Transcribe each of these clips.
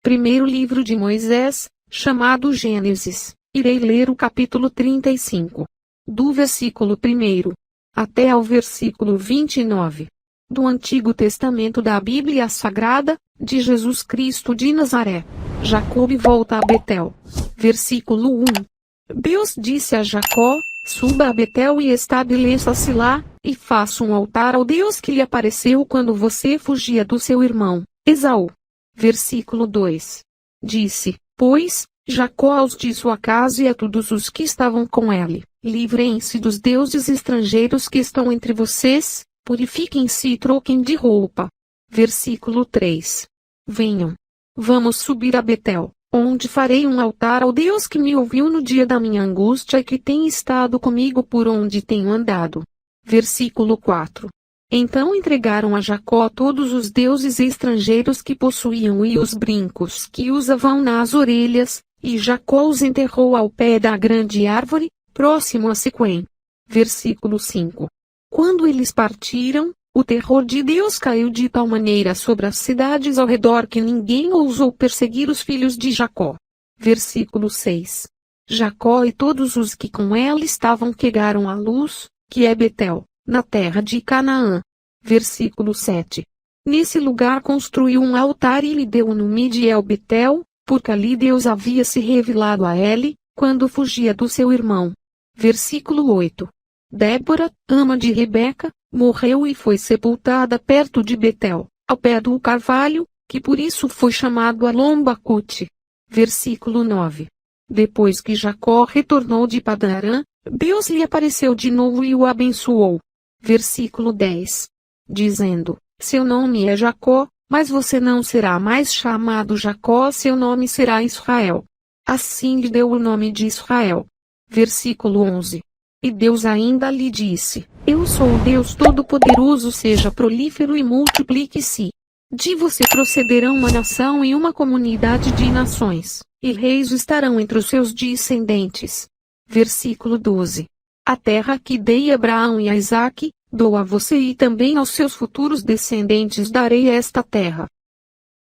Primeiro livro de Moisés, chamado Gênesis. Irei ler o capítulo 35. Do versículo 1 até ao versículo 29. Do Antigo Testamento da Bíblia Sagrada, de Jesus Cristo de Nazaré. Jacob volta a Betel. Versículo 1. Deus disse a Jacó: suba a Betel e estabeleça-se lá, e faça um altar ao Deus que lhe apareceu quando você fugia do seu irmão, Esaú. Versículo 2. Disse, pois, Jacó aos de sua casa e a todos os que estavam com ele: livrem-se dos deuses estrangeiros que estão entre vocês, purifiquem-se e troquem de roupa. Versículo 3. Venham. Vamos subir a Betel, onde farei um altar ao Deus que me ouviu no dia da minha angústia e que tem estado comigo por onde tenho andado. Versículo 4. Então entregaram a Jacó todos os deuses estrangeiros que possuíam e os brincos que usavam nas orelhas, e Jacó os enterrou ao pé da grande árvore, próximo a Siquém. Versículo 5. Quando eles partiram, o terror de Deus caiu de tal maneira sobre as cidades ao redor que ninguém ousou perseguir os filhos de Jacó. Versículo 6. Jacó e todos os que com ela estavam chegaram à luz, que é Betel, na terra de Canaã. Versículo 7. Nesse lugar construiu um altar e lhe deu o nome de El-Betel, porque ali Deus havia se revelado a ele, quando fugia do seu irmão. Versículo 8. Débora, ama de Rebeca, morreu e foi sepultada perto de Betel, ao pé do carvalho, que por isso foi chamado Alon-Bacute. Versículo 9. Depois que Jacó retornou de Padã-Arã, Deus lhe apareceu de novo e o abençoou. Versículo 10. Dizendo, seu nome é Jacó, mas você não será mais chamado Jacó, seu nome será Israel. Assim lhe deu o nome de Israel. Versículo 11. E Deus ainda lhe disse, eu sou o Deus Todo-Poderoso, seja prolífero e multiplique-se. De você procederão uma nação e uma comunidade de nações, e reis estarão entre os seus descendentes. Versículo 12. A terra que dei a Abraão e a Isaque, dou a você e também aos seus futuros descendentes darei esta terra.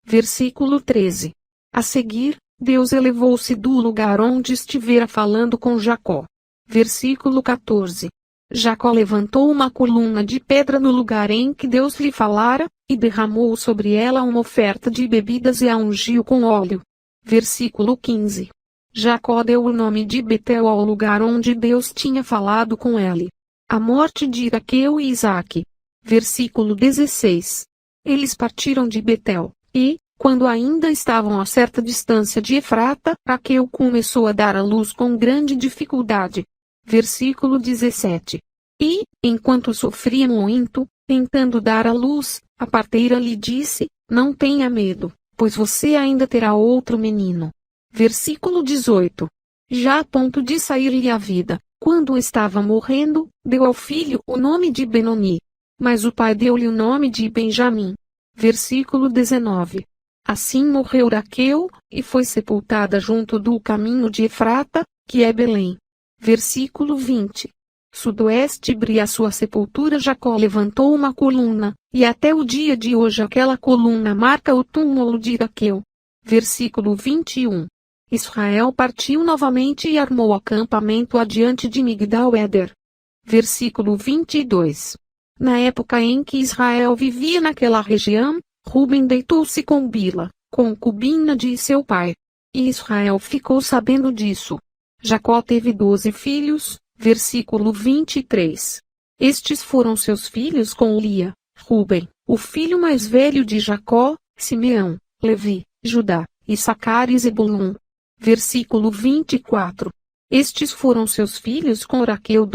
Versículo 13. A seguir, Deus elevou-se do lugar onde estivera falando com Jacó. Versículo 14. Jacó levantou uma coluna de pedra no lugar em que Deus lhe falara, e derramou sobre ela uma oferta de bebidas e a ungiu com óleo. Versículo 15. Jacó deu o nome de Betel ao lugar onde Deus tinha falado com ele. A morte de Raquel e Isaque. Versículo 16. Eles partiram de Betel, e, quando ainda estavam a certa distância de Efrata, Raquel começou a dar à luz com grande dificuldade. Versículo 17. E, enquanto sofria muito, tentando dar à luz, a parteira lhe disse, não tenha medo, pois você ainda terá outro menino. Versículo 18. Já a ponto de sair-lhe a vida, quando estava morrendo, deu ao filho o nome de Benoni. Mas o pai deu-lhe o nome de Benjamim. Versículo 19. Assim morreu Raquel, e foi sepultada junto do caminho de Efrata, que é Belém. Versículo 20. Sudoeste brilha a sua sepultura. Jacó levantou uma coluna, e até o dia de hoje aquela coluna marca o túmulo de Raquel. Versículo 21. Israel partiu novamente e armou acampamento adiante de Migdal-Eder. Versículo 22. Na época em que Israel vivia naquela região, Ruben deitou-se com Bila, concubina de seu pai. E Israel ficou sabendo disso. Jacó teve 12 filhos, versículo 23. Estes foram seus filhos com Lia: Ruben, o filho mais velho de Jacó, Simeão, Levi, Judá, Issacar e Zebulun. Versículo 24. Estes foram seus filhos com Raquel: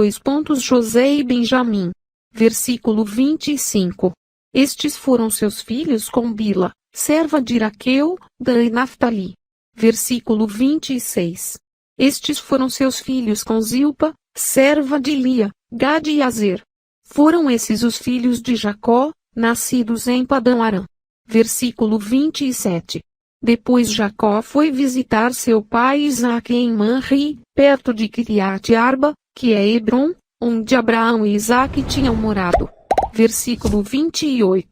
José e Benjamim. Versículo 25. Estes foram seus filhos com Bila, serva de Raquel, Dan e Naftali. Versículo 26. Estes foram seus filhos com Zilpa, serva de Lia, Gade e Azer. Foram esses os filhos de Jacó, nascidos em Padã-Arã. Versículo 27. Depois Jacó foi visitar seu pai Isaque em Manri, perto de Quiriate-Arba, que é Hebrom, onde Abraão e Isaque tinham morado. Versículo 28.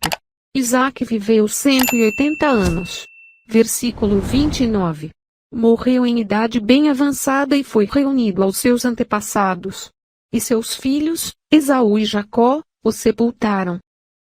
Isaque viveu 180 anos. Versículo 29. Morreu em idade bem avançada e foi reunido aos seus antepassados. E seus filhos, Esaú e Jacó, o sepultaram.